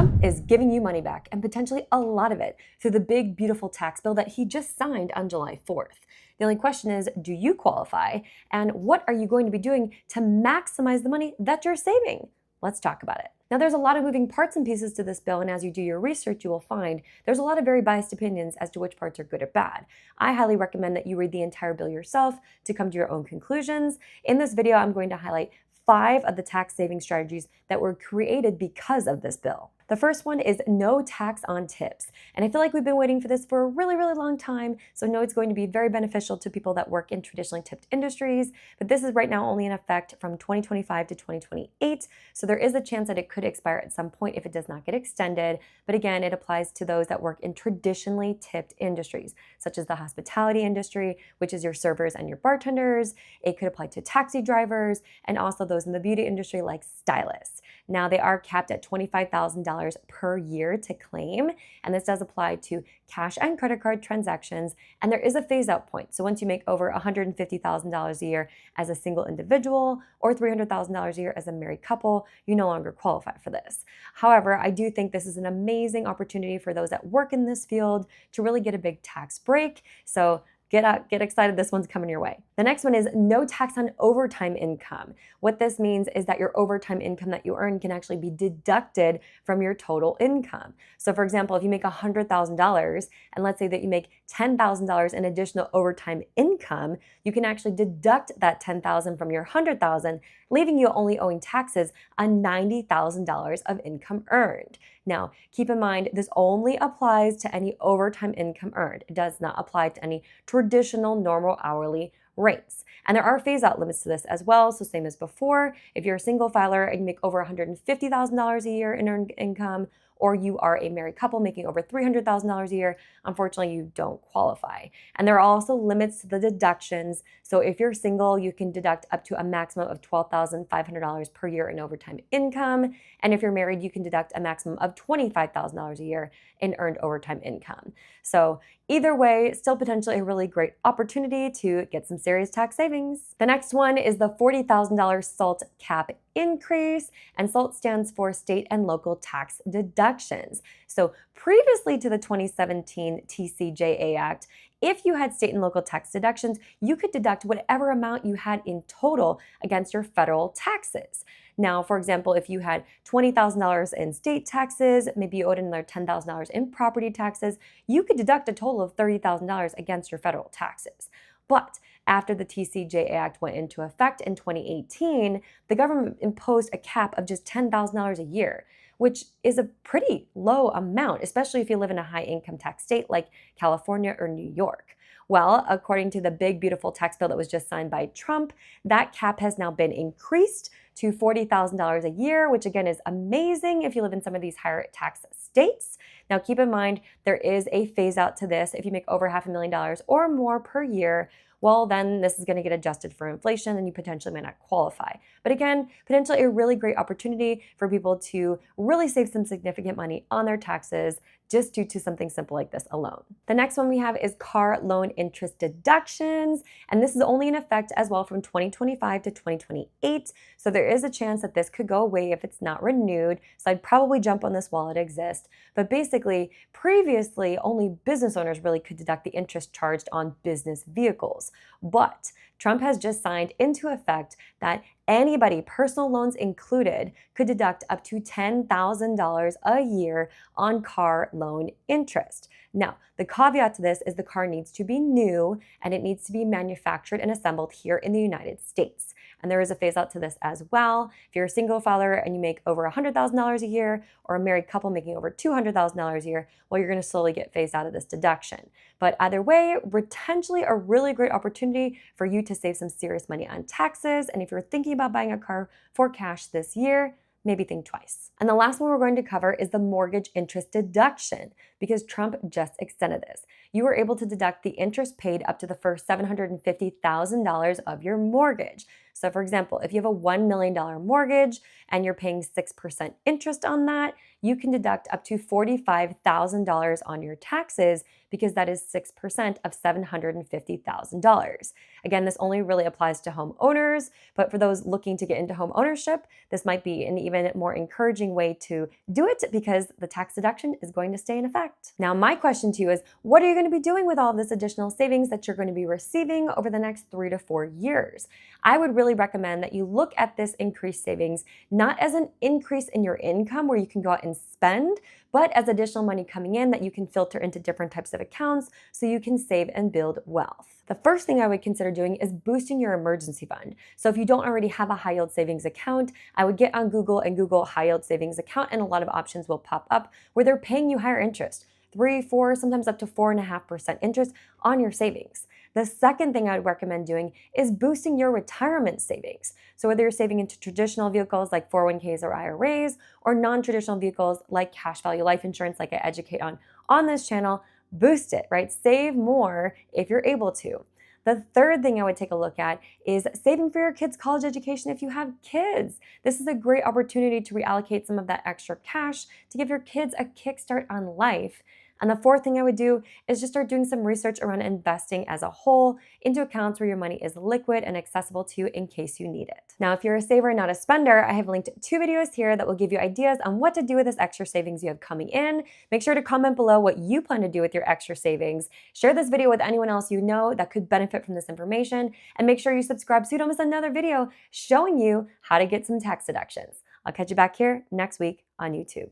Trump is giving you money back, and potentially a lot of it, through the big, beautiful tax bill that he just signed on July 4th. The only question is, do you qualify? And what are you going to be doing to maximize the money that you're saving? Let's talk about it. Now, there's a lot of moving parts and pieces to this bill, and as you do your research, you will find there's a lot of very biased opinions as to which parts are good or bad. I highly recommend that you read the entire bill yourself to come to your own conclusions. In this video, I'm going to highlight 5 of the tax saving strategies that were created because of this bill. The first one is no tax on tips. And I feel like we've been waiting for this for a really, really long time. So I know it's going to be very beneficial to people that work in traditionally tipped industries. But this is right now only in effect from 2025 to 2028. So there is a chance that it could expire at some point if it does not get extended. But again, it applies to those that work in traditionally tipped industries, such as the hospitality industry, which is your servers and your bartenders. It could apply to taxi drivers and also those in the beauty industry like stylists. Now, they are capped at $25,000 per year to claim, and this does apply to cash and credit card transactions, and there is a phase-out point. So once you make over $150,000 a year as a single individual or $300,000 a year as a married couple, you no longer qualify for this. However, I do think this is an amazing opportunity for those that work in this field to really get a big tax break. So get excited, this one's coming your way. The next one is no tax on overtime income. What this means is that your overtime income that you earn can actually be deducted from your total income. So for example, if you make $100,000 and let's say that you make $10,000 in additional overtime income, you can actually deduct that $10,000 from your $100,000, leaving you only owing taxes on $90,000 of income earned. Now, keep in mind, this only applies to any overtime income earned. It does not apply to any traditional normal hourly rates. And there are phase-out limits to this as well. So same as before, if you're a single filer and you make over $150,000 a year in earned income, or you are a married couple making over $300,000 a year, unfortunately, you don't qualify. And there are also limits to the deductions. So if you're single, you can deduct up to a maximum of $12,500 per year in overtime income. And if you're married, you can deduct a maximum of $25,000 a year in earned overtime income. So either way, still potentially a really great opportunity to get some serious tax savings. The next one is the $40,000 SALT cap increase, and SALT stands for state and local tax deductions. So previously to the 2017 TCJA Act, if you had state and local tax deductions, you could deduct whatever amount you had in total against your federal taxes. Now, for example, if you had $20,000 in state taxes, maybe you owed another $10,000 in property taxes, you could deduct a total of $30,000 against your federal taxes. But after the TCJA Act went into effect in 2018, the government imposed a cap of just $10,000 a year, which is a pretty low amount, especially if you live in a high income tax state like California or New York. Well, according to the big, beautiful tax bill that was just signed by Trump, that cap has now been increased to $40,000 a year, which again is amazing if you live in some of these higher tax states. Now, keep in mind, there is a phase out to this. If you make over $500,000 or more per year, well, then this is going to get adjusted for inflation and you potentially may not qualify. But again, potentially a really great opportunity for people to really save some significant money on their taxes just due to something simple like this alone. The next one we have is car loan interest deductions, and this is only in effect as well from 2025 to 2028. So there is a chance that this could go away if it's not renewed. So I'd probably jump on this while it exists. But basically, previously, only business owners really could deduct the interest charged on business vehicles. But Trump has just signed into effect that anybody, personal loans included, could deduct up to $10,000 a year on car loan interest. Now, the caveat to this is the car needs to be new and it needs to be manufactured and assembled here in the United States. And there is a phase out to this as well. If you're a single filer and you make over $100,000 a year, or a married couple making over $200,000 a year, well, you're going to slowly get phased out of this deduction. But either way, potentially a really great opportunity for you to save some serious money on taxes. And if you're thinking about buying a car for cash this year, maybe think twice. And the last one we're going to cover is the mortgage interest deduction, because Trump just extended this. You are able to deduct the interest paid up to the first $750,000 of your mortgage. So, for example, if you have a $1 million mortgage and you're paying 6% interest on that, you can deduct up to $45,000 on your taxes because that is 6% of $750,000. Again, this only really applies to homeowners, but for those looking to get into home ownership, this might be an even more encouraging way to do it because the tax deduction is going to stay in effect. Now, my question to you is, what are you going to be doing with all of this additional savings that you're going to be receiving over the next 3 to 4 years? I would really recommend that you look at this increased savings not as an increase in your income where you can go out and spend, but as additional money coming in that you can filter into different types of accounts so you can save and build wealth. The first thing I would consider doing is boosting your emergency fund. So if you don't already have a high yield savings account, I would get on Google and Google high yield savings account, and a lot of options will pop up where they're paying you higher interest. 3, 4, sometimes up to 4.5% interest on your savings. The second thing I would recommend doing is boosting your retirement savings. So whether you're saving into traditional vehicles like 401ks or IRAs, or non-traditional vehicles like cash value life insurance, like I educate on this channel, boost it, right? Save more if you're able to. The third thing I would take a look at is saving for your kids' college education if you have kids. This is a great opportunity to reallocate some of that extra cash to give your kids a kickstart on life. And the fourth thing I would do is just start doing some research around investing as a whole into accounts where your money is liquid and accessible to you in case you need it. Now, if you're a saver, not a spender, I have linked 2 videos here that will give you ideas on what to do with this extra savings you have coming in. Make sure to comment below what you plan to do with your extra savings. Share this video with anyone else you know that could benefit from this information, and make sure you subscribe so you don't miss another video showing you how to get some tax deductions. I'll catch you back here next week on YouTube.